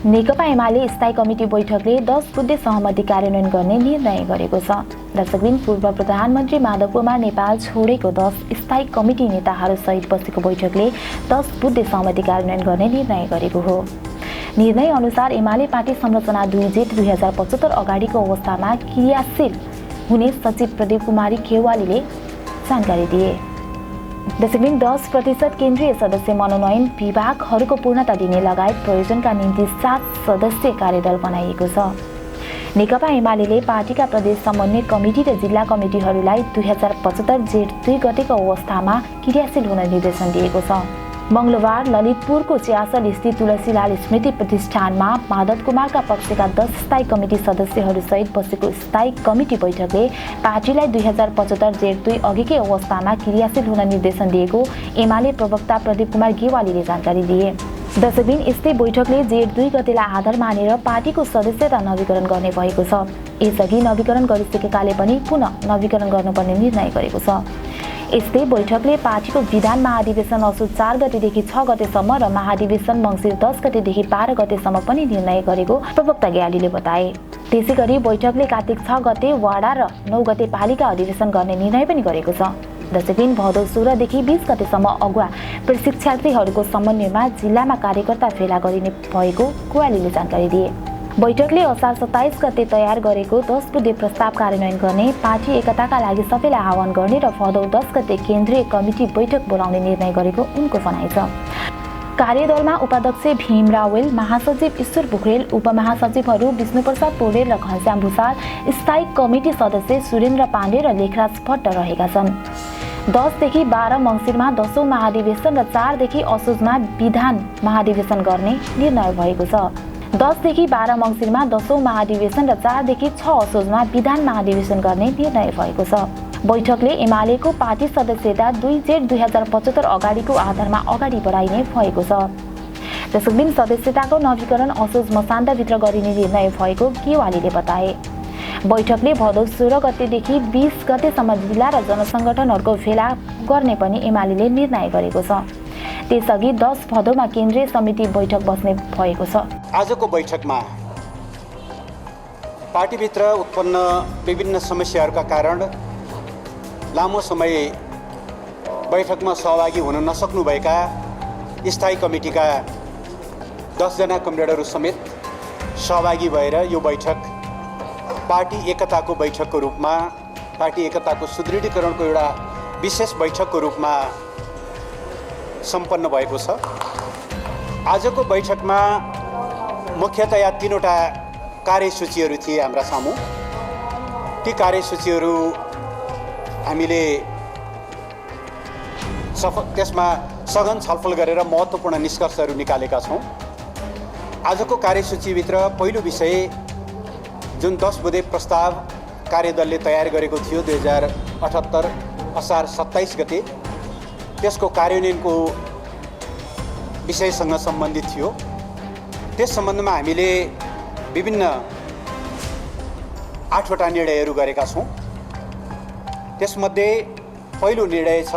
नेकपा एमाले स्थायी कमिटी बैठकले 10 बुँदे सहमति कार्यान्वयन गर्ने निर्णय गरेको छ। दर्शकबिन, पूर्व प्रधानमन्त्री माधव कुमार नेपाल छोडेको 10 स्थायी कमिटी नेताहरू सहित बसेको बैठकले 10 बुँदे सहमति कार्यान्वयन गर्ने निर्णय गरेको हो। निर्णय अनुसार एमाले पार्टी संरचना 2 जेठ 2075 अगाडिको अवस्थामा क्रियाशील हुने सचिव प्रदीप कुमारी खेवालीले जानकारी दिए। दशबिन 10% केन्द्रीय सदस्य मनोनयन, विभागहरूको पूर्णता दिने लगायत प्रयोजनका निम्ति 7 सदस्यीय कार्यदल बनाइएको छ। नेकपा एमाले पार्टीका प्रदेश समन्वय कमिटी र जिल्ला कमिटीहरूलाई 2075 जेठ 2 गतेको अवस्थामा क्रियाशील हुन निर्देशन दिएको छ। मंगलबार ललितपुरको च्यासल स्थित तुलसीलाल स्मृति प्रतिष्ठानमा माधव कुमारका पक्षका 10 स्थायी कमिटी सदस्यहरूसहित बसेको स्थायी कमिटी बैठकले पार्टीलाई 2075 जेठ 2 अघिकै अवस्थामा क्रियाशील हुन निर्देशन दिएको एमाले प्रवक्ता प्रदीप कुमार गेवालीले जानकारी दिए। दशबिन, यस्तै बैठकले जेठ 2 गतेलाई आधार मानेर पार्टीको सदस्यता नवीकरण गर्ने भएको छ। यसअघि नवीकरण गरिसकेकाले पनि पुनः नवीकरण गर्नुपर्ने निर्णय गरेको छ। यस्तै बैठकले पार्टीको विधान महाधिवेशन असोज 4 गतेदेखि 6 गतेसम्म र महाधिवेशन मङ्सिर 10 गतेदेखि 12 गतेसम्म पनि निर्णय गरेको प्रवक्ता गेवालीले बताए। त्यसैगरी बैठकले कार्तिक 6 गते वाडा र 9 गते पालिका अधिवेशन गर्ने निर्णय पनि गरेको छ। दशबिन, भदौ 16 देखि 20 गतेसम्म अगुवा प्रशिक्षार्थीहरूको समन्वयमा जिल्लामा कार्यकर्ता फेला गरिने भएको गेवालीले जानकारी दिए। बैठकले असार 27 गते तयार गरेको 10 बुँदे प्रस्ताव कार्यान्वयन गर्ने, पार्टी एकताका लागि सबैलाई आह्वान गर्ने र भदौ 10 गते केन्द्रीय कमिटी बैठक बोलाउने निर्णय गरेको उनको भनाइ छ। कार्यदलमा उपाध्यक्ष भीम रावल, महासचिव ईश्वर पोखरेल, उपमहासचिवहरू विष्णुप्रसाद पौडेल र घनश्याम भूषाल, स्थायी कमिटी सदस्य सुरेन्द्र पाण्डे र लेखराज भट्ट रहेका छन्। 10 देखि 12 मङ्सिरमा 10औं महाधिवेशन र 4 देखि असोजमा विधान महाधिवेशन गर्ने निर्णय भएको छ। 10 देखि 12 मङ्सिरमा 10औं महाधिवेशन र 4 देखि 6 असोजमा विधान महाधिवेशन गर्ने निर्णय भएको छ। बैठकले एमालेको पार्टी सदस्यता 2 जेठ 2075 अगाडिको आधारमा अगाडि बढाइने भएको छ। दशबिन, सदस्यताको नवीकरण असोज मसान्तभित्र गरिने निर्णय भएको गेवालीले बताए। बैठकले भदौ 16 गतेदेखि 20 गतेसम्म जिल्ला र जनसङ्गठनहरूको फेला गर्ने पनि एमालेले निर्णय गरेको छ। त्यसअघि 10 भदौमा केन्द्रीय समिति बैठक बस्ने भएको छ। आजको बैठकमा पार्टीभित्र उत्पन्न विभिन्न समस्याहरूका कारण लामो समय बैठकमा सहभागी हुन नसक्नुभएका स्थायी कमिटीका 10 जना कमरेडहरू समेत सहभागी भएर यो बैठक पार्टी एकताको बैठकको रूपमा, पार्टी एकताको सुदृढीकरणको एउटा विशेष बैठकको रूपमा सम्पन्न भएको छ। आजको बैठकमा मुख्यतया 3वटा कार्यसूचीहरू थिए हाम्रा सामु। ती कार्यसूचीहरू हामीले त्यसमा सघन छलफल गरेर महत्त्वपूर्ण निष्कर्षहरू निकालेका छौँ। आजको कार्यसूचीभित्र पहिलो विषय जुन 10 बुँदे प्रस्ताव कार्यदलले तयार गरेको थियो 2078 असार 27 गते, त्यसको कार्यान्वयनको विषयसँग सम्बन्धित थियो। त्यस सम्बन्धमा हामीले विभिन्न 8वटा निर्णयहरू गरेका छौँ। त्यसमध्ये पहिलो निर्णय छ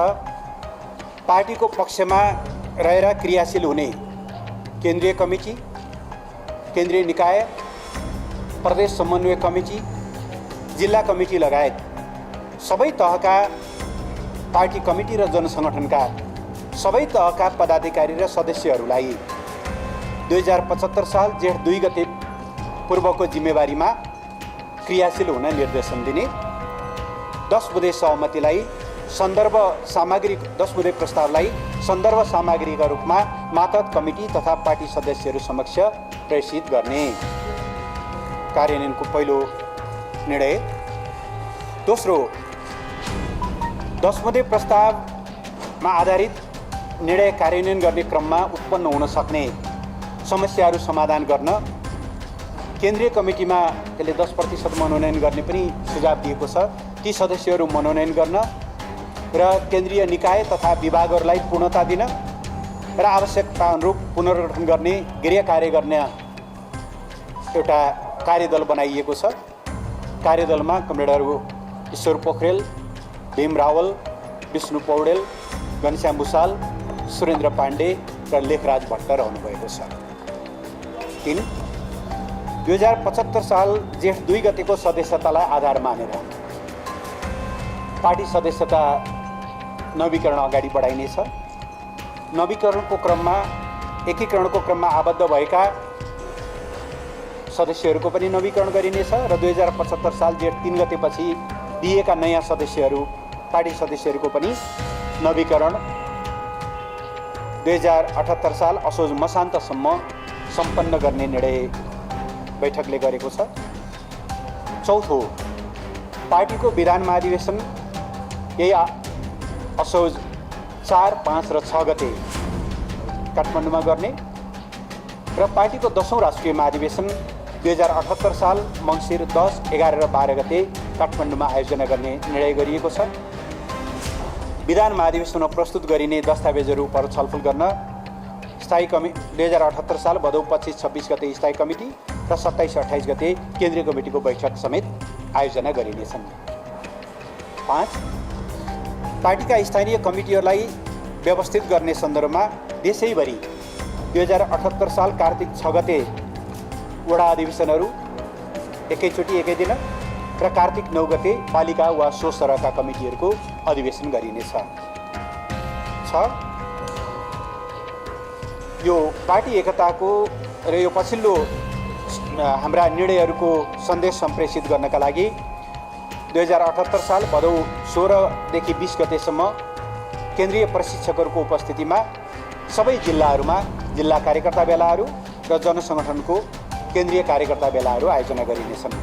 पार्टीको पक्षमा रहेर क्रियाशील हुने केन्द्रीय कमिटी, केन्द्रीय निकाय, प्रदेश समन्वय कमिटी, जिल्ला कमिटी लगायत सबै तहका पार्टी कमिटी र जनसङ्गठनका सबै तहका पदाधिकारी र सदस्यहरूलाई 2075 साल जेठ 2 गते पूर्वको जिम्मेवारीमा क्रियाशील हुन निर्देशन दिने, 10 बुँदे सहमतिलाई सन्दर्भ सामग्री 10 बुँदे प्रस्तावलाई सन्दर्भ सामग्रीका रूपमा मातहत कमिटी तथा पार्टी सदस्यहरू समक्ष प्रेषित गर्ने कार्यान्वयनको पहिलो निर्णय। दोस्रो, 10 बुँदे प्रस्तावमा आधारित निर्णय कार्यान्वयन गर्ने क्रममा उत्पन्न हुन सक्ने समस्याहरू समाधान गर्न केन्द्रीय कमिटीमा त्यसले 10% मनोनयन गर्ने पनि सुझाव दिएको छ। ती सदस्यहरू मनोनयन गर्न र केन्द्रीय निकाय तथा विभागहरूलाई पूर्णता दिन र आवश्यकता अनुरूप पुनर्गठन गर्ने, गृह कार्य गर्ने एउटा कार्यदल बनाइएको छ। कार्यदलमा कमरेडहरू ईश्वर पोखरेल, भीम रावल, विष्णु पौडेल, घनश्याम भूषाल, सुरेन्द्र पाण्डे र लेखराज भट्ट रहनुभएको छ। 3 2075 साल जेठ 2 गतेको सदस्यतालाई आधार मानेर पार्टी सदस्यता नवीकरण अगाडि बढाइनेछ। नवीकरणको क्रममा एकीकरणको क्रममा आबद्ध भएका सदस्यहरूको पनि नवीकरण गरिनेछ र 2075 साल जेठ 3 गतेपछि दिएका नयाँ सदस्यहरू पार्टी सदस्यहरूको पनि नवीकरण 2078 साल असोज मसान्तसम्म सम्पन्न गर्ने निर्णय बैठकले गरेको छ। चौथो, पार्टीको विधान महाधिवेशन यही असोज 4, 5 र 6 गते काठमाडौँमा गर्ने र पार्टीको 10औं राष्ट्रिय महाधिवेशन 2078 साल मङ्सिर 10, 11 र 12 गते काठमाडौँमा आयोजना गर्ने निर्णय गरिएको छ। विधान महाधिवेशनमा प्रस्तुत गरिने दस्तावेजहरू पर छलफल गर्न स्थायी कमिटी 2078 साल भदौ 25-26 गते स्थायी कमिटी र 27-28 गते केन्द्रीय कमिटीको बैठक समेत आयोजना गरिनेछन्। 5, पार्टीका स्थानीय कमिटीहरूलाई व्यवस्थित गर्ने सन्दर्भमा देशैभरि 2078 साल कार्तिक 6 गते वडा अधिवेशनहरू एकैचोटि एकै दिन र कार्तिक 9 गते पालिका वा सो सरहका कमिटीहरूको अधिवेशन गरिनेछ। 6, यो पार्टी एकताको र यो पछिल्लो हाम्रा निर्णयहरूको सन्देश सम्प्रेषित गर्नका लागि 2078 साल भदौ 16 देखि 20 गतेसम्म केन्द्रीय प्रशिक्षकहरूको उपस्थितिमा सबै जिल्लाहरूमा जिल्ला कार्यकर्ता बेलाहरू र जनसङ्गठनको केन्द्रीय कार्यकर्ता बेलाहरू आयोजना गरिनेछन्।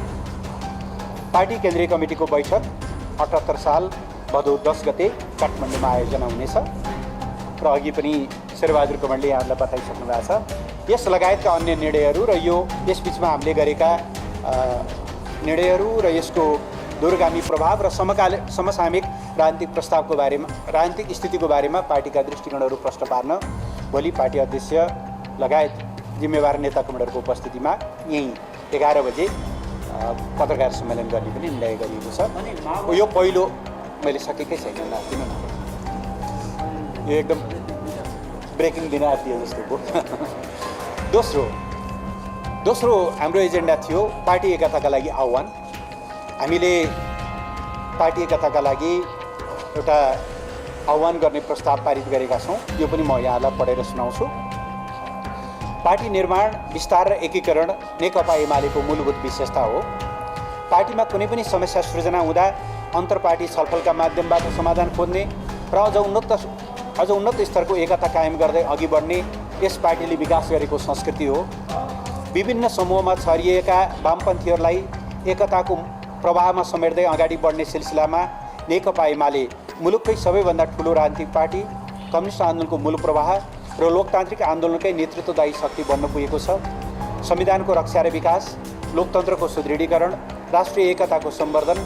पार्टी केन्द्रीय कमिटीको बैठक 78 साल भदौ 10 गते काठमाडौँमा आयोजना हुनेछ र अघि पनि शेरबहादुर कमलले यहाँहरूलाई बताइसक्नु भएको छ। यस लगायतका अन्य निर्णयहरू र यसबीचमा हामीले गरेका निर्णयहरू र यसको दूरगामी प्रभाव र समसामयिक राजनीतिक प्रस्तावको बारेमा राजनीतिक स्थितिको बारेमा पार्टीका दृष्टिकोणहरू प्रश्न पार्न भोलि पार्टी अध्यक्ष लगायत जिम्मेवार नेताकर्मीहरूको उपस्थितिमा यही 11 बजे पत्रकार सम्मेलन गर्ने पनि निर्णय गरिएको छ। यो पहिलो मैले सकेकै छैन किन यो एकदम ब्रेकिङ दिन आइदियो जस्तो हो। दोस्रो हाम्रो एजेन्डा थियो पार्टी एकताका लागि आह्वान। हामीले पार्टी एकताका लागि एउटा आह्वान गर्ने प्रस्ताव पारित गरेका छौँ। यो पनि म यहाँलाई पढेर सुनाउँछु। पार्टी निर्माण, विस्तार र एकीकरण नेकपा एमालेको मूलभूत विशेषता हो। पार्टीमा कुनै पनि समस्या सृजना हुँदा अन्तर्पार्टी छलफलका माध्यमबाट समाधान खोज्ने र अझ उन्नत स्तरको एकता कायम गर्दै अघि बढ्ने यस पार्टीले विकास गरेको संस्कृति हो। विभिन्न समूहमा छरिएका वामपन्थीहरूलाई एकताको प्रवाहमा समेट्दै अगाडि बढ्ने सिलसिलामा नेकपा एमाले मुलुककै सबैभन्दा ठुलो राजनीतिक पार्टी, कम्युनिस्ट आन्दोलनको मूल प्रवाह र लोकतान्त्रिक आन्दोलनकै नेतृत्वदायी शक्ति बन्न पुगेको छ। संविधानको रक्षा र विकास, लोकतन्त्रको सुदृढीकरण, राष्ट्रिय एकताको सम्वर्धन,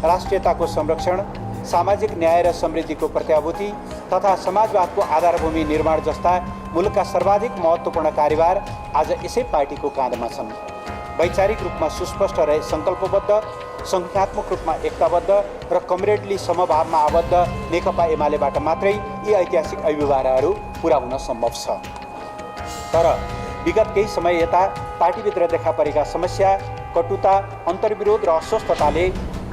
राष्ट्रियताको संरक्षण, सामाजिक न्याय र समृद्धिको प्रत्याभूति तथा समाजवादको आधारभूमि निर्माण जस्ता मुलुकका सर्वाधिक महत्त्वपूर्ण कार्यभार आज यसै पार्टीको काँधमा छन्। वैचारिक रूपमा सुस्पष्ट रहे सङ्कल्पबद्ध, सङ्ख्यात्मक रूपमा एकताबद्ध र कमरेडली समभावमा आबद्ध नेकपा एमालेबाट मात्रै यी ऐतिहासिक अभिभावनाहरू पुरा हुन सम्भव छ। तर विगत केही समय यता पार्टीभित्र देखा परेका समस्या, कटुता, अन्तर्विरोध र अस्वस्थताले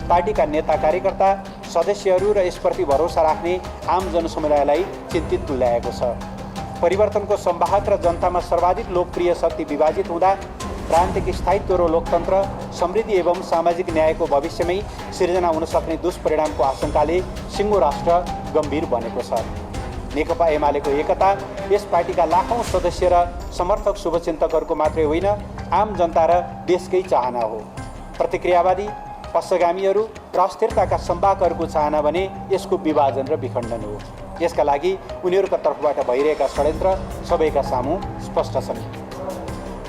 पार्टीका नेता कार्यकर्ता, सदस्यहरू र यसप्रति भरोसा राख्ने आम जनसमुदायलाई चिन्तित तुल्याएको छ। परिवर्तनको संवाहक र जनतामा सर्वाधिक लोकप्रिय शक्ति विभाजित हुँदा राजनीतिक स्थायित्व र लोकतन्त्र, समृद्धि एवं सामाजिक न्यायको भविष्यमै सिर्जना हुन सक्ने दुष्परिणामको आशंकाले सिङ्गो राष्ट्र गम्भीर बनेको छ। नेकपा एमालेको एकता यस पार्टीका लाखौँ सदस्य र समर्थक शुभचिन्तकहरूको मात्रै होइन, आम जनता र देशकै चाहना हो। प्रतिक्रियावादी, पक्षगामीहरू र अस्थिरताका सम्वाहकहरूको चाहना भने यसको विभाजन र विखण्डन हो। यसका लागि उनीहरूका तर्फबाट भइरहेका षड्यन्त्र सबैका सामु स्पष्ट छन्।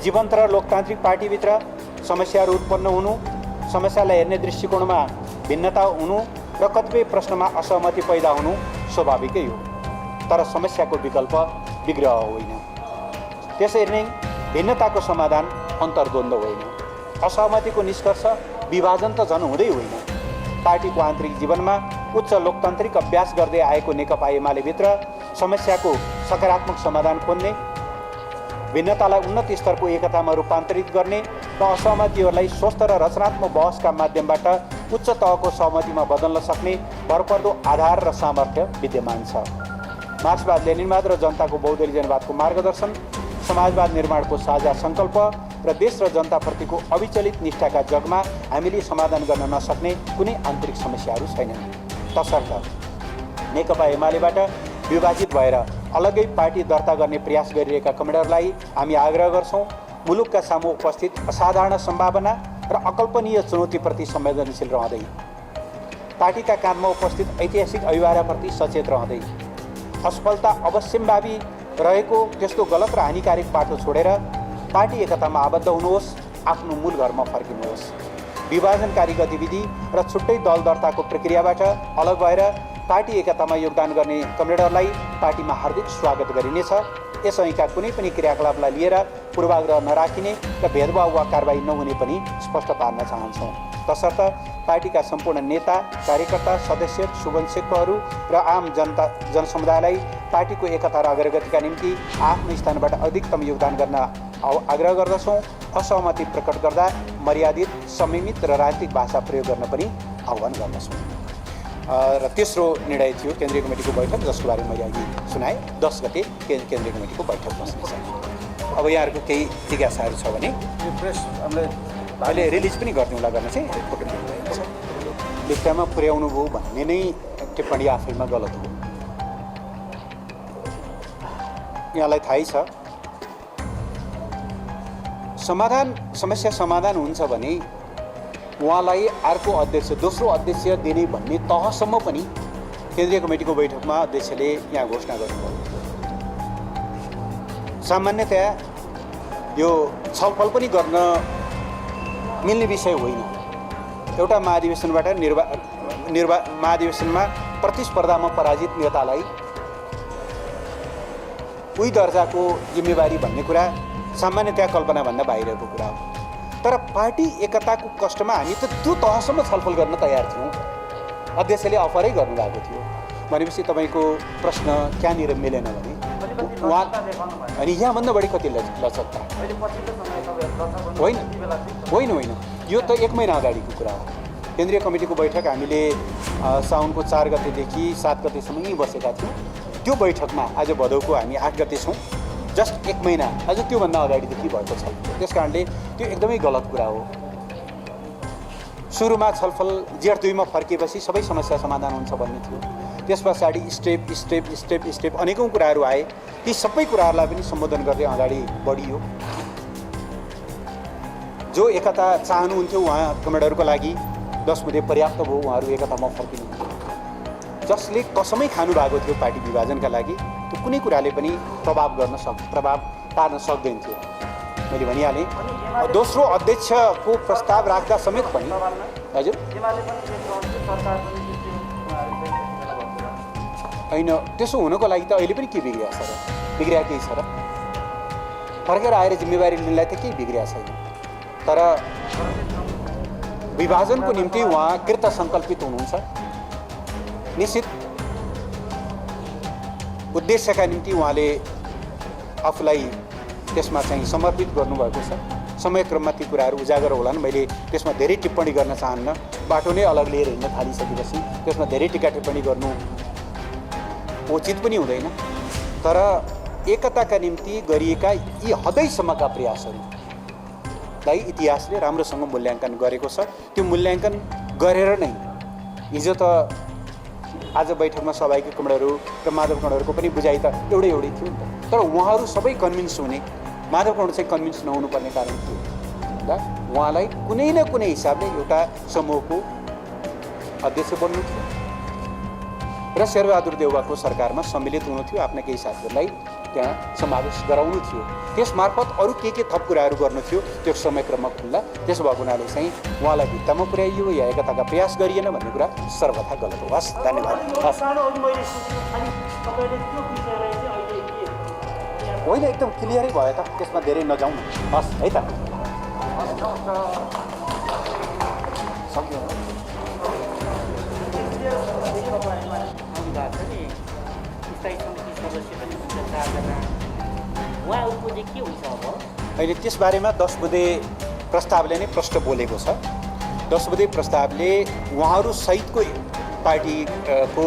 जीवन्त र लोकतान्त्रिक पार्टीभित्र समस्याहरू उत्पन्न हुनु, समस्यालाई हेर्ने दृष्टिकोणमा भिन्नता हुनु र कतिपय प्रश्नमा असहमति पैदा हुनु स्वाभाविकै हो। तर समस्याको विकल्प विग्रह होइन। त्यसरी नै भिन्नताको समाधान अन्तर्द्वन्द्व होइन। असहमतिको निष्कर्ष विभाजन त झन् हुँदै होइन। पार्टीको आन्तरिक जीवनमा उच्च लोकतान्त्रिक अभ्यास गर्दै आएको नेकपा एमालेभित्र समस्याको सकारात्मक समाधान खोज्ने भिन्नतालाई उन्नत स्तरको एकतामा रूपान्तरित गर्ने र असहमतिहरूलाई स्वस्थ र रचनात्मक बहसका माध्यमबाट उच्च तहको सहमतिमा बदल्न सक्ने भरपर्दो आधार र सामर्थ्य विद्यमान छ। मार्क्सवाद लेनिनवाद र जनताको बहुदलीय जनवादको मार्गदर्शन, समाजवाद निर्माणको साझा सङ्कल्प र देश र जनताप्रतिको अविचलित निष्ठाका जगमा हामीले समाधान गर्न नसक्ने कुनै आन्तरिक समस्याहरू छैनन्। तसर्थ नेकपा एमालेबाट विभाजित भएर अलग्गै पार्टी दर्ता गर्ने प्रयास गरिरहेका कमेडरलाई हामी आग्रह गर्छौँ, मुलुकका सामु उपस्थित असाधारण सम्भावना र अकल्पनीय चुनौतीप्रति संवेदनशील रहँदै, पार्टीका काँधमा उपस्थित ऐतिहासिक अभिभावनाप्रति सचेत रहँदै, असफलता अवश्यम्भावी रहेको त्यस्तो गलत र हानिकारक बाटो छोडेर पार्टी एकतामा आबद्ध हुनुहोस्, आफ्नो मूल घरमा फर्किनुहोस्। विभाजनकारी गतिविधि र छुट्टै दल दर्ताको प्रक्रियाबाट अलग भएर पार्टी एकतामा योगदान गर्ने कमरेडरलाई पार्टीमा हार्दिक स्वागत गरिनेछ। यसअघिका कुनै पनि क्रियाकलापलाई लिएर पूर्वाग्रह नराखिने र भेदभाव वा कारबाही नहुने पनि स्पष्ट पार्न चाहन्छौँ। तसर्थ पार्टीका सम्पूर्ण नेता, कार्यकर्ता, सदस्य, शुभेच्छुकहरू र आम जनसमुदायलाई पार्टीको एकता र अग्रगतिका निम्ति आफ्नो स्थानबाट अधिकतम योगदान गर्न आग्रह गर्दछौँ। असहमति प्रकट गर्दा मर्यादित, संयमित र राजनीतिक भाषा प्रयोग गर्न पनि आह्वान गर्दछौँ। र तेस्रो निर्णय थियो केन्द्रीय कमिटीको बैठक, जसको बारेमा मैले अघि सुनाएँ। 10 गते केन्द्रीय कमिटीको बैठक बस्नेछ। अब यहाँहरूको केही जिज्ञासाहरू छ भने प्रेस अहिले रिलिज पनि गरिदिउँला गर्न चाहिँ फोटो लिनुभएको छ। लेख्दामा पुर्याउनु भयो भन्ने नै टिप्पणी आफैमा गलत हो। यहाँलाई थाहै छ, समस्या समाधान हुन्छ भने उहाँलाई अर्को अध्यक्ष, दोस्रो अध्यक्ष दिने भन्ने तहसम्म पनि केन्द्रीय कमिटीको बैठकमा अध्यक्षले यहाँ घोषणा गर्नुभयो। सामान्यतया यो छलफल पनि गर्न मिल्ने विषय होइन। एउटा महाधिवेशनबाट महाधिवेशनमा प्रतिस्पर्धामा पराजित नेतालाई उही दर्जाको जिम्मेवारी भन्ने कुरा सामान्यतया कल्पनाभन्दा बाहिरको कुरा हो। तर पार्टी एकताको कष्टमा हामी त त्यो तहसम्म छलफल गर्न तयार थियौँ। अध्यक्षले अफरै गर्नुभएको थियो भनेपछि तपाईँको प्रश्न कहाँनिर मिलेन भने उहाँ अनि यहाँभन्दा बढी कति लचकता होइन। यो त 1 महिना अगाडिको कुरा हो। केन्द्रीय कमिटीको बैठक हामीले साउनको 4 गतेदेखि 7 गतेसम्म यहीँ बसेका थियौँ। त्यो बैठकमा आज भदौको हामी 8 गते छौँ। जस्ट 1 महिना अझ त्योभन्दा अगाडिदेखि भएको छ। त्यस कारणले त्यो एकदमै गलत कुरा हो। सुरुमा छलफल जेठ 2 मा फर्किएपछि सबै समस्या समाधान हुन्छ भन्ने थियो। त्यस पछाडि स्टेप अनेकौँ कुराहरू आए। ती सबै कुराहरूलाई पनि सम्बोधन गर्दै अगाडि बढियो। जो एकता चाहनुहुन्थ्यो उहाँ कमेडरहरूको लागि 10 बुँदे पर्याप्त भयो। उहाँहरू एकतामा फर्किनु, जसले कसमै खानु भएको थियो पार्टी विभाजनका लागि, त्यो कुनै कुराले पनि प्रभाव पार्न सक्दैन थियो। मैले भनिहालेँ, दोस्रो अध्यक्षको प्रस्ताव राख्दा समेत पनि हजुर होइन, त्यसो हुनको लागि त अहिले पनि के बिग्रिया छ र? बिग्रिया केही छ र? फर्केर आएर जिम्मेवारी लिनलाई त केही बिग्रिया छैन। तर विभाजनको निम्ति उहाँ कृत सङ्कल्पित हुनुहुन्छ। निश्चित उद्देश्यका निम्ति उहाँले आफूलाई त्यसमा चाहिँ समर्पित गर्नुभएको छ। समयक्रममा ती कुराहरू उजागर होलान्। मैले त्यसमा धेरै टिप्पणी गर्न चाहन्न। बाटो नै अलग लिएर हिँड्न थालिसकेपछि त्यसमा धेरै टिका टिप्पणी गर्नु उचित पनि हुँदैन। तर एकताका निम्ति गरिएका यी हदैसम्मका प्रयासहरूलाई इतिहासले राम्रोसँग मूल्याङ्कन गरेको छ। त्यो मूल्याङ्कन गरेर नै हिजो त आज बैठकमा सहभागी कमरेडहरू र माधव कमरेडहरूको पनि बुझाइ त एउटै थियो। तर उहाँहरू सबै कन्भिन्स हुने, माधव कमरेड चाहिँ कन्भिन्स नहुनुपर्ने कारण थियो र उहाँलाई कुनै न कुनै हिसाबले एउटा समूहको अध्यक्ष बन्नु थियो र शेरबहादुर देउवाको सरकारमा सम्मिलित हुनु थियो। आफ्ना केही साथीहरूलाई त्यहाँ समावेश गराउनु थियो। त्यसमार्फत अरू के थप कुराहरू गर्नु थियो, त्यो समयक्रममा खुल्ला। त्यसो भएको हुनाले चाहिँ उहाँलाई भित्तामा पुर्याइयो या एकताका प्रयास गरिएन भन्ने कुरा सर्वथा गलत हो। हस्, धन्यवाद। होइन, एकदम क्लियरै भयो त, त्यसमा धेरै नजाउँ। हस् है त, सक्यो। स्थायी समिति सदस्य पनि हुन्छ 4 जना। उहाँहरूको चाहिँ के हुन्छ अब? अहिले त्यसबारेमा 10 बुँदे प्रस्तावले नै प्रश्न बोलेको छ। 10 बुँदे प्रस्तावले उहाँहरू सहितको पार्टीको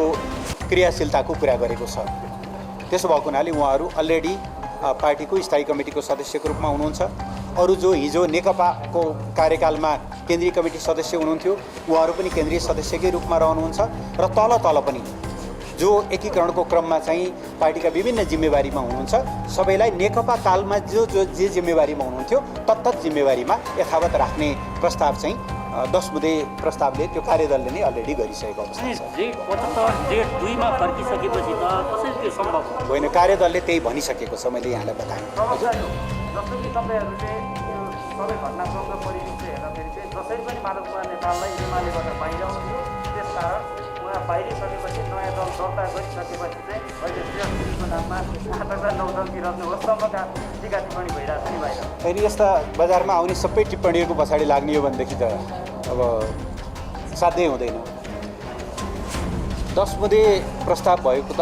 क्रियाशीलताको कुरा गरेको छ। त्यसो भएको हुनाले उहाँहरू अलरेडी पार्टीको स्थायी कमिटीको सदस्यको रूपमा हुनुहुन्छ। अरू जो हिजो नेकपाको कार्यकालमा केन्द्रीय कमिटी सदस्य हुनुहुन्थ्यो उहाँहरू पनि केन्द्रीय सदस्यकै रूपमा रहनुहुन्छ र तल पनि जो एकीकरणको क्रममा चाहिँ पार्टीका विभिन्न जिम्मेवारीमा हुनुहुन्छ सबैलाई नेकपा कालमा जे जिम्मेवारीमा हुनुहुन्थ्यो तत्त जिम्मेवारीमा यथावत राख्ने प्रस्ताव चाहिँ 10 बुँदे प्रस्तावले त्यो कार्यदलले नै अलरेडी गरिसकेको अवस्था छ। जेठ 75 जेठ 2 मा फर्किसकेपछि त कसरी त्यो सम्भव होइन, कार्यदलले त्यही भनिसकेको छ, मैले यहाँलाई बताएँ। जस्तो कि तपाईँहरूले यो सबै घटनाक्रम र परिवेश हेर्दाखेरि चाहिँ जसरी पनि माधव कुमार नेपाललाई एमालेबाट बाहिर आउँथ्यो, त्यसकारण उहाँ बाहिरिसकेपछि नयाँ दल दर्ता गरिसकेपछि चाहिँ अहिले श्रेयसगिरीको नाममा 8 र 9 दल विरोधमा होसम्मका टीका टिप्पणी भइरहेको छ नि बाहिर। फेरि यस्ता बजारमा आउने सबै टिप्पणीहरूको पछाडि लाग्ने हो भनेदेखि त अब साध्यै हुँदैन। 10 बुँदे प्रस्ताव भएको त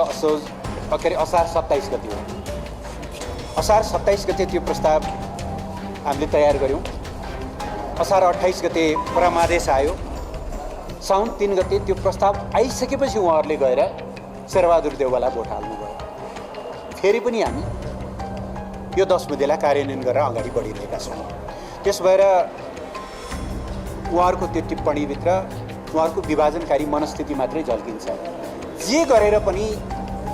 असार 27 गते हो। असार 27 गते त्यो प्रस्ताव हामीले तयार गऱ्यौँ। असार 28 गते परमादेश आयो। साउन 3 गते त्यो प्रस्ताव आइसकेपछि उहाँहरूले गएर शेरबहादुर देउवालाई भोट हाल्नुभयो। फेरि पनि हामी यो 10 बुँदेलाई कार्यान्वयन गरेर अगाडि बढिरहेका छौँ। त्यस भएर उहाँहरूको त्यो टिप्पणीभित्र उहाँहरूको विभाजनकारी मनस्थिति मात्रै झल्किन्छ। जे गरेर पनि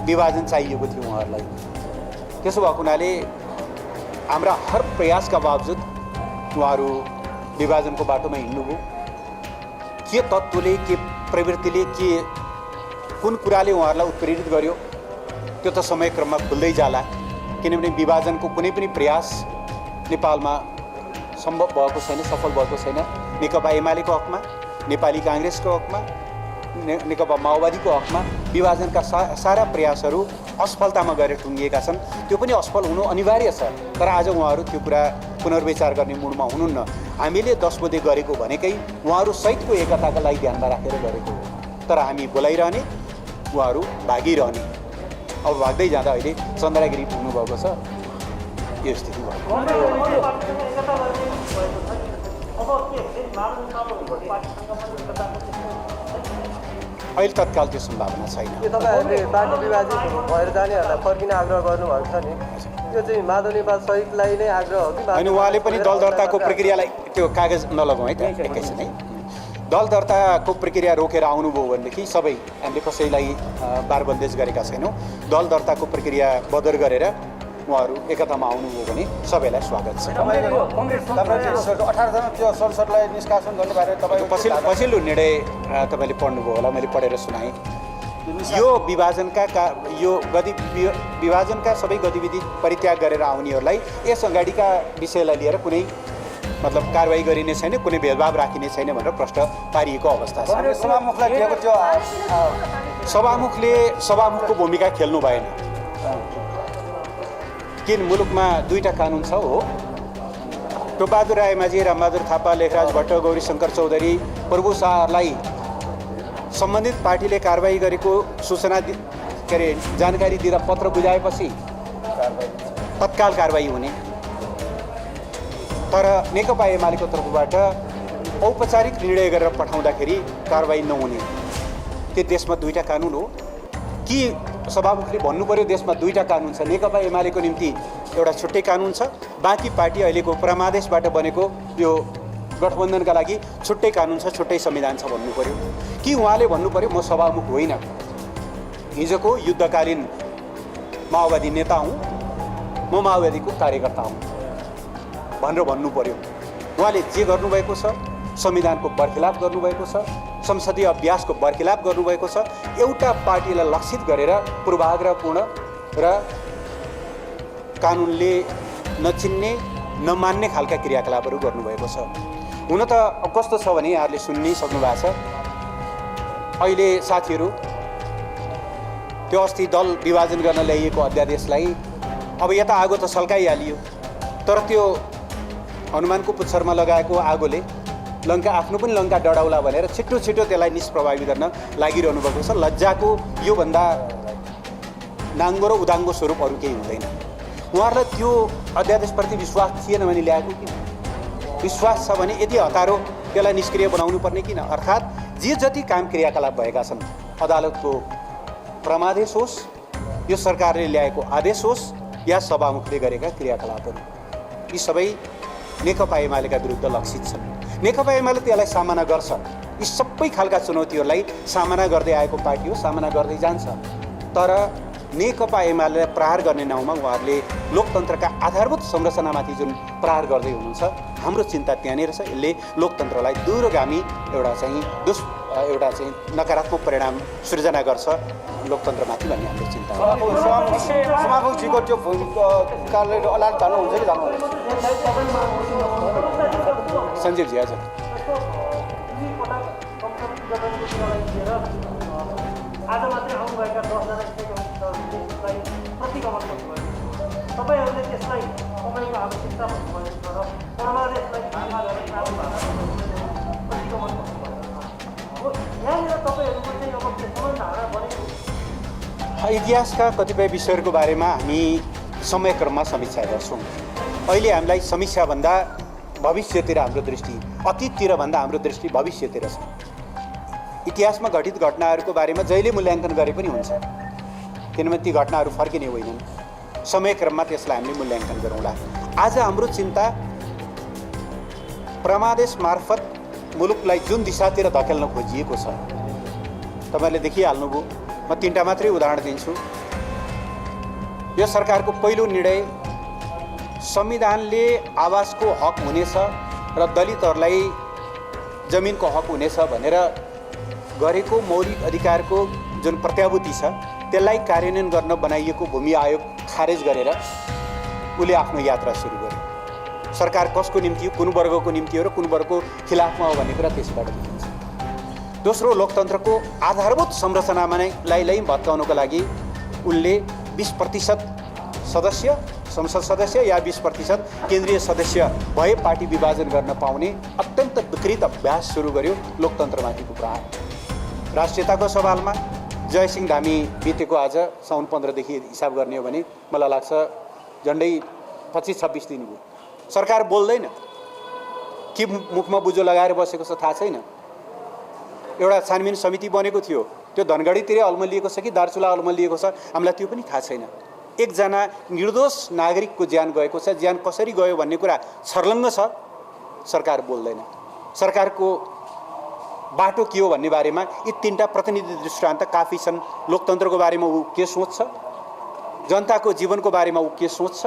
विभाजन चाहिएको थियो उहाँहरूलाई। त्यसो भएको हुनाले हाम्रा हर प्रयासका बावजुद उहाँहरू विभाजनको बाटोमा हिँड्नुभयो। के तत्त्वले, के प्रवृत्तिले, कुन कुराले उहाँहरूलाई उत्प्रेरित गर्यो त्यो त समयक्रममा खुल्दै जाला। किनभने विभाजनको कुनै पनि प्रयास नेपालमा सम्भव भएको छैन, सफल भएको छैन। नेकपा एमालेको हकमा, नेपाली काङ्ग्रेसको हकमा, नेकपा माओवादीको हकमा विभाजनका सारा प्रयासहरू असफलतामा गएर टुङ्गिएका छन्। त्यो पनि असफल हुनु अनिवार्य छ। तर आज उहाँहरू त्यो कुरा पुनर्विचार गर्ने मुडमा हुनुहुन्न। हामीले 10 बुँदे गरेको भनेकै उहाँहरू सहितको एकताका लागि ध्यानमा राखेर गरेको हो। तर हामी बोलाइरहने, उहाँहरू भागिरहने। अब भाग्दै जाँदा अहिले चन्द्रगिरी पुग्नुभएको छ, यो स्थिति भयो। अहिले तत्काल त्यो सम्भावना छैन। तपाईँहरूले पार्टी विभाजित भएर जानेहरूलाई फर्किन आग्रह गर्नुभएको छ नि, यो चाहिँ माधव नेपाल सहितलाई नै आग्रह हो कि? होइन, उहाँले पनि दल दर्ताको प्रक्रियालाई त्यो कागज नलगाउँ है त एकैछिन है। दल दर्ताको प्रक्रिया रोकेर आउनुभयो भनेदेखि सबै हामीले कसैलाई बारबन्देज गरेका छैनौँ। दल दर्ताको प्रक्रिया बदर गरेर उहाँहरू एकतामा आउनुभयो भने सबैलाई स्वागत छ। 18 जना त्यो संसदलाई निष्कासन गर्ने बारे तपाईँ पछिल्लो निर्णय तपाईँले पढ्नुभयो होला, मैले पढेर सुनाएँ। यो विभाजनका सबै गतिविधि परित्याग गरेर आउनेहरूलाई यस अगाडिका विषयलाई लिएर कुनै मतलब कारवाही गरिने छैन, कुनै भेदभाव राखिने छैन भनेर प्रश्न पारिएको अवस्था छ। सभामुखलाई दिएको त्यो सभामुखको भूमिका खेल्नु भएन। किन मुलुकमा 2टा कानुन छ हो, टोपबहादुर रायमाझी, रामबहादुर थापा, लेखराज भट्ट, गौरीशङ्कर चौधरी, प्रभु शाहलाई सम्बन्धित पार्टीले कारवाही गरेको सूचना जानकारी दिँदा पत्र बुझाएपछि तत्काल कारवाही हुने। तर नेकपा एमालेको तर्फबाट औपचारिक निर्णय गरेर पठाउँदाखेरि कारवाही नहुने। त्यो देशमा 2टा कानुन हो कि सभामुखले भन्नु पर्यो देशमा 2टा कानुन छ। नेकपा एमालेको निम्ति एउटा छुट्टै कानुन छ, बाँकी पार्टी अहिलेको परमादेशबाट बनेको यो गठबन्धनका लागि छुट्टै कानुन छ, छुट्टै संविधान छ भन्नु पर्यो। कि उहाँले भन्नु पर्यो म सभामुख होइन, हिजोको युद्धकालीन माओवादी नेता हुँ, म माओवादीको कार्यकर्ता हुँ भनेर भन्नु पर्यो। उहाँले जे गर्नुभएको छ संविधानको बरखिलाफ गर्नुभएको छ, संसदीय अभ्यासको बरखिलाफ गर्नुभएको छ। एउटा पार्टीलाई लक्षित गरेर पूर्वाग्रहपूर्ण र कानुनले नचिन्ने नमान्ने खालका क्रियाकलापहरू गर्नुभएको छ। हुन त कस्तो छ भने यहाँहरूले सुन्नै सक्नु भएको छ, अहिले साथीहरू त्यो अस्ति दल विभाजन गर्न ल्याइएको अध्यादेशलाई अब यता आगो त सल्काइहालियो, तर त्यो हनुमानको पुच्छरमा लगाएको आगोले लङ्का आफ्नो पनि लङ्का डढाउला भनेर छिटो त्यसलाई निष्प्रभावी गर्न लागिरहनु भएको छ। लज्जाको योभन्दा नाङ्गो र उदाङ्गो स्वरूप अरू केही हुँदैन। उहाँहरूलाई त्यो अध्यादेशप्रति विश्वास थिएन भने ल्याएको किन? विश्वास छ भने यति हतारो त्यसलाई निष्क्रिय बनाउनु पर्ने किन? अर्थात् जे जति काम क्रियाकलाप भएका छन्, अदालतको परमादेश होस्, यो सरकारले ल्याएको आदेश होस् या सभामुखले गरेका क्रियाकलापहरू, यी सबै नेकपा एमालेका विरुद्ध लक्षित छन्। नेकपा एमाले त्यसलाई सामना गर्छ। यी सबै खालका चुनौतीहरूलाई सामना गर्दै आएको पार्टी हो, सामना गर्दै जान्छ। तर नेकपा एमालेलाई प्रहार गर्ने नाउँमा उहाँहरूले लोकतन्त्रका आधारभूत संरचनामाथि जुन प्रहार गर्दै हुनुहुन्छ, हाम्रो चिन्ता त्यहाँनिर छ। यसले लोकतन्त्रलाई दूरगामी एउटा चाहिँ नकारात्मक परिणाम सृजना गर्छ लोकतन्त्रमाथि भन्ने हाम्रो चिन्ता हो। सभामुखजीको त्यो कारणले अदालत जानुहुन्छ कि जानुहुँदैन? सञ्जीवजी हजुर। आज मात्रै आउनुभएका 10जना स्थायी प्रतिगमन गर्नुभयो। तपाईँहरूले त्यसलाई तपाईँको आवश्यकता भन्नुभएको र परमादेशलाई ध्यानमा गरेर प्रतिगमन गर्नुभयो। यहाँनिर तपाईँहरूको चाहिँ अब के समाधान बनेको? इतिहासका कतिपय विषयहरूको बारेमा हामी समयक्रममा समीक्षा गर्छौँ। अहिले हामीलाई समीक्षाभन्दा भविष्यतिर हाम्रो दृष्टि, अतीततिर भन्दा हाम्रो दृष्टि भविष्यतिर छ। इतिहासमा घटित घटनाहरूको बारेमा जहिले मूल्याङ्कन गरे पनि हुन्छ, किनभने ती घटनाहरू फर्किने होइनन्। समयक्रममा त्यसलाई हामीले मूल्याङ्कन गरौँला। आज हाम्रो चिन्ता परमादेश मार्फत मुलुकलाई जुन दिशातिर धकेल्न खोजिएको छ, तपाईँहरूले देखिहाल्नुभयो। म 3टा मात्रै उदाहरण दिन्छु। यो सरकारको पहिलो निर्णय संविधानले आवासको हक हुनेछ र दलितहरूलाई जमिनको हक हुनेछ भनेर गरेको मौलिक अधिकारको जुन प्रत्याभूति छ, त्यसलाई कार्यान्वयन गर्न बनाइएको भूमि आयोग खारेज गरेर उसले आफ्नो यात्रा सुरु गर्यो। सरकार कसको निम्ति हो, कुन वर्गको निम्ति हो र कुन वर्गको खिलाफमा हो भन्ने कुरा त्यसबाट देखिन्छ। दोस्रो, लोकतन्त्रको आधारभूत संरचनालाई भत्काउनको लागि उनले 20% सदस्य, संसद सदस्य या 20% केन्द्रीय सदस्य भए पार्टी विभाजन गर्न पाउने अत्यन्त विकृत अभ्यास सुरु गर्यो लोकतन्त्रमाथिको प्रहार। राष्ट्रियताको सवालमा जयसिंह धामी बितेको आज साउन 15देखि हिसाब गर्ने हो भने मलाई लाग्छ झन्डै 25-26 दिन भयो। सरकार बोल्दैन कि मुखमा बुझो लगाएर बसेको छ थाहा छैन। एउटा छानबिन समिति बनेको थियो, त्यो धनगढीतिरै अल्मलिएको छ कि दार्चुला अल्मलिएको छ हामीलाई त्यो पनि थाहा छैन। एकजना निर्दोष नागरिकको ज्यान गएको छ, ज्यान कसरी गयो भन्ने कुरा छर्लङ्ग छ, सरकार बोल्दैन। सरकारको बाटो के हो भन्ने बारेमा यी 3टा प्रतिनिधि दृष्टान्त काफी छन्। लोकतन्त्रको बारेमा ऊ के सोच्छ, जनताको जीवनको बारेमा ऊ के सोच्छ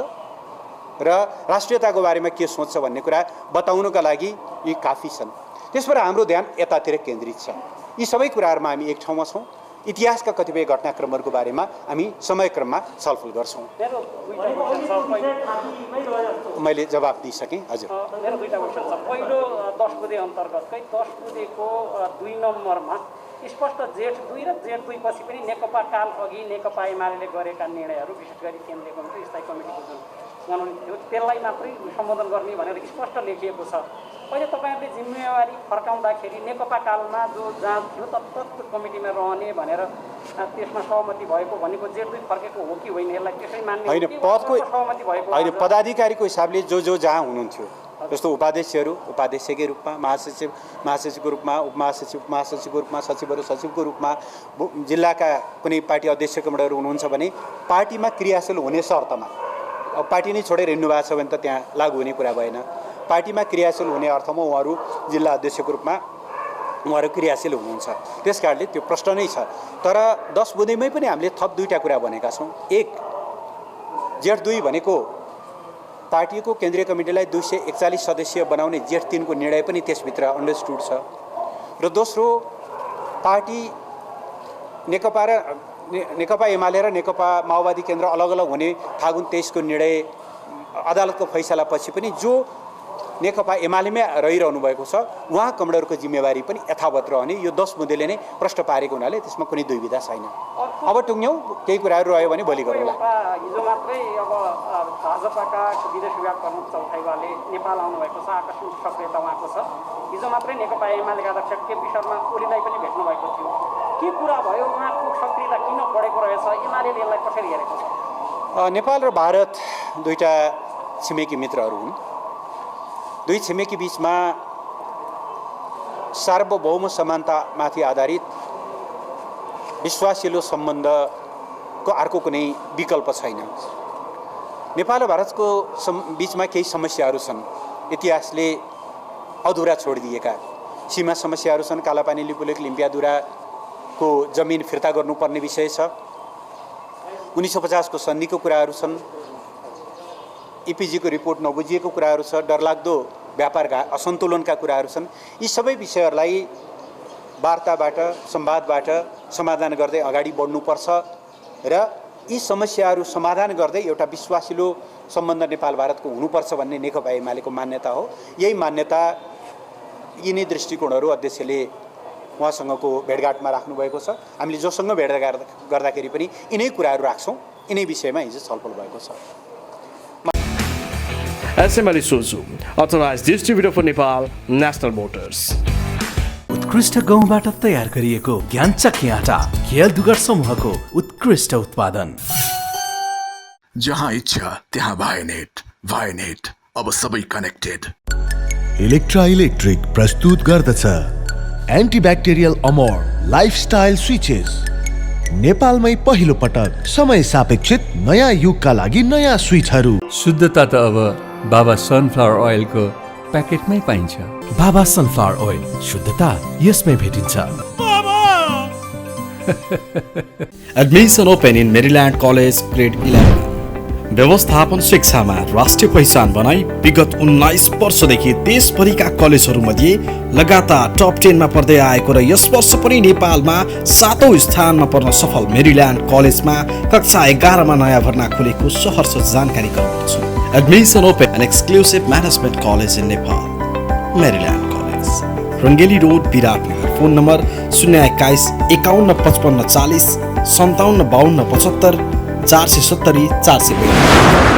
र राष्ट्रियताको बारेमा के सोच्छ भन्ने कुरा बताउनका लागि यी काफी छन्। त्यसबाट हाम्रो ध्यान यतातिर केन्द्रित छ। यी सबै कुराहरूमा हामी एक ठाउँमा छौँ। इतिहासका कतिपय घटनाक्रमहरूको बारेमा हामी समयक्रममा छलफल गर्छौँ। मैले जवाब दिइसकेँ। हजुर, मेरो 2टा क्वेसन छ। पहिलो 10 बुँदे अन्तर्गतकै 10 बुँदेको 2 नम्बरमा स्पष्ट जेठ 2 र जेठ 2 पछि पनि नेकपा काल अघि नेकपा एमाले गरेका निर्णयहरू, विशेष गरी केन्द्रीय कमिटी, स्थायी कमिटीको जुन मनोनयन थियो त्यसलाई मात्रै सम्बोधन गर्ने भनेर स्पष्ट लेखिएको छ। अहिले तपाईँहरूले जिम्मेवारी फर्काउँदाखेरि नेकपा कालमा जो जाँच थियो तत्त कमिटीमा रहने भनेर त्यसमा सहमति भएको भनेको जेठ 2 फर्केको हो कि होइन, यसलाई त्यसै मान्ने होइन? पदको सहमति भएको होइन, पदाधिकारीको हिसाबले जो जहाँ हुनुहुन्थ्यो, जस्तो उपाध्यक्षहरू उपाध्यक्षकै रूपमा, महासचिव महासचिवको रूपमा, उपमहासचिव महासचिवको रूपमा, सचिवहरू सचिवको रूपमा, जिल्लाका कुनै पार्टी अध्यक्ष कमान्डरहरू हुनुहुन्छ भने पार्टीमा क्रियाशील हुने शर्तमा, अब पार्टी नै छोडेर हिँड्नु भएको छ भने त त्यहाँ लागू हुने कुरा भएन। पार्टीमा क्रियाशील हुने अर्थमा उहाँहरू जिल्ला अध्यक्षको रूपमा उहाँहरू क्रियाशील हुनुहुन्छ। त्यस कारणले त्यो प्रश्न नै छ। तर 10 बुँदेमै पनि हामीले थप 2टा कुरा भनेका छौँ। एक, जेठ 2 भनेको पार्टीको केन्द्रीय कमिटीलाई 241 सदस्यीय बनाउने जेठ 3 को निर्णय पनि त्यसभित्र अन्डरस्टुड छ। र दोस्रो, पार्टी नेकपा एमाले र नेकपा माओवादी केन्द्र अलग अलग हुने फागुन 23 को निर्णय अदालतको फैसलापछि पनि जो नेकपा एमालेमै रहिरहनु भएको छ उहाँ कमान्डरको जिम्मेवारी पनि यथावत रहने यो 10 बुँदेले नै प्रश्न पारेको हुनाले त्यसमा कुनै दुविधा छैन। अब टुङ्ग्यौँ, केही कुराहरू रह्यो भने भोलि गरौँला। हिजो मात्रै अब भाजपाका विदेश विभाग प्रमुख चौथाइवाले नेपाल आउनुभएको छ, आकस्मिक सक्रियता उहाँको छ। हिजो मात्रै नेकपा एमालेका अध्यक्ष केपी शर्मा ओलीलाई पनि भेट्नु भएको थियो। के कुरा भयो, उहाँको सक्रियता किन बढेको रहेछ, एमाले यसलाई कसरी हेरेको छ? नेपाल र भारत दुईटा छिमेकी मित्रहरू हुन्। दुई छिमेकी बीचमा सार्वभौम समानतामाथि आधारित विश्वासिलो सम्बन्धको अर्को कुनै विकल्प छैन। नेपाल र भारतको बीचमा केही समस्याहरू छन्, इतिहासले अधुरा छोडिदिएका सीमा समस्याहरू छन्। कालापानी लिपुलेक लिम्पियाधुराको जमिन फिर्ता गर्नुपर्ने विषय छ। 1950 को सन्धिको कुराहरू छन्। इपिजीको रिपोर्ट नबुझिएको कुराहरू छ। डरलाग्दो व्यापार असन्तुलनका कुराहरू छन्। यी सबै विषयहरूलाई वार्ताबाट संवादबाट समाधान गर्दै अगाडि बढ्नुपर्छ र यी समस्याहरू समाधान गर्दै एउटा विश्वासिलो सम्बन्ध नेपाल भारतको हुनुपर्छ भन्ने नेकपा एमालेको मान्यता हो। यही मान्यता यिनै दृष्टिकोणहरू अध्यक्षले उहाँसँगको भेटघाटमा राख्नुभएको छ। हामीले जोसँग भेटघाट गर्दाखेरि पनि यिनै कुराहरू राख्छौँ। यिनै विषयमा हिजो छलफल भएको छ। SML Isuzu authorized distributor for Nepal national motors. उत्कृष्ट गहुँबाट तयार गरिएको ज्ञानचक्की आटा केएल दुगर समूहको उत्कृष्ट उत्पादन। जहाँ इच्छा त्यहाँ भाइनेट अब सबै कनेक्टेड। इलेक्ट्रा इलेक्ट्रिक प्रस्तुत गर्दछ एन्टिब्याक्टेरियल अमोर लाइफस्टाइल स्विचेस। नेपालमै पहिलो पटक समय सापेक्षित नयाँ युगका लागि नयाँ स्विचहरू। शुद्धता त अब बाबा सनफ्लावर ओइलको प्याकेटमै पाइन्छ। बाबा सनफ्लावर ओइल, शुद्धता यसमै भेटिन्छ। Admission open in Maryland college grade 11। व्यवस्थापन शिक्षामा राष्ट्रिय पहिचान बनाई विगत 19 वर्षदेखि देशभरिका कलेजहरूमध्ये लगातार टप 10 मा पर्दै आएको र यस वर्ष पनि नेपालमा 7औं स्थानमा पर्न सफल मेरील्यान्ड कलेजमा कक्षा 11 मा नयाँ भर्ना खुलेको सहर्ष जानकारी गराउँछु। Admission open an exclusive management college in Nepal Maryland college, Rangeli road, Biratnagar. Phone number 021 51 55 40 57 52 75 470 452।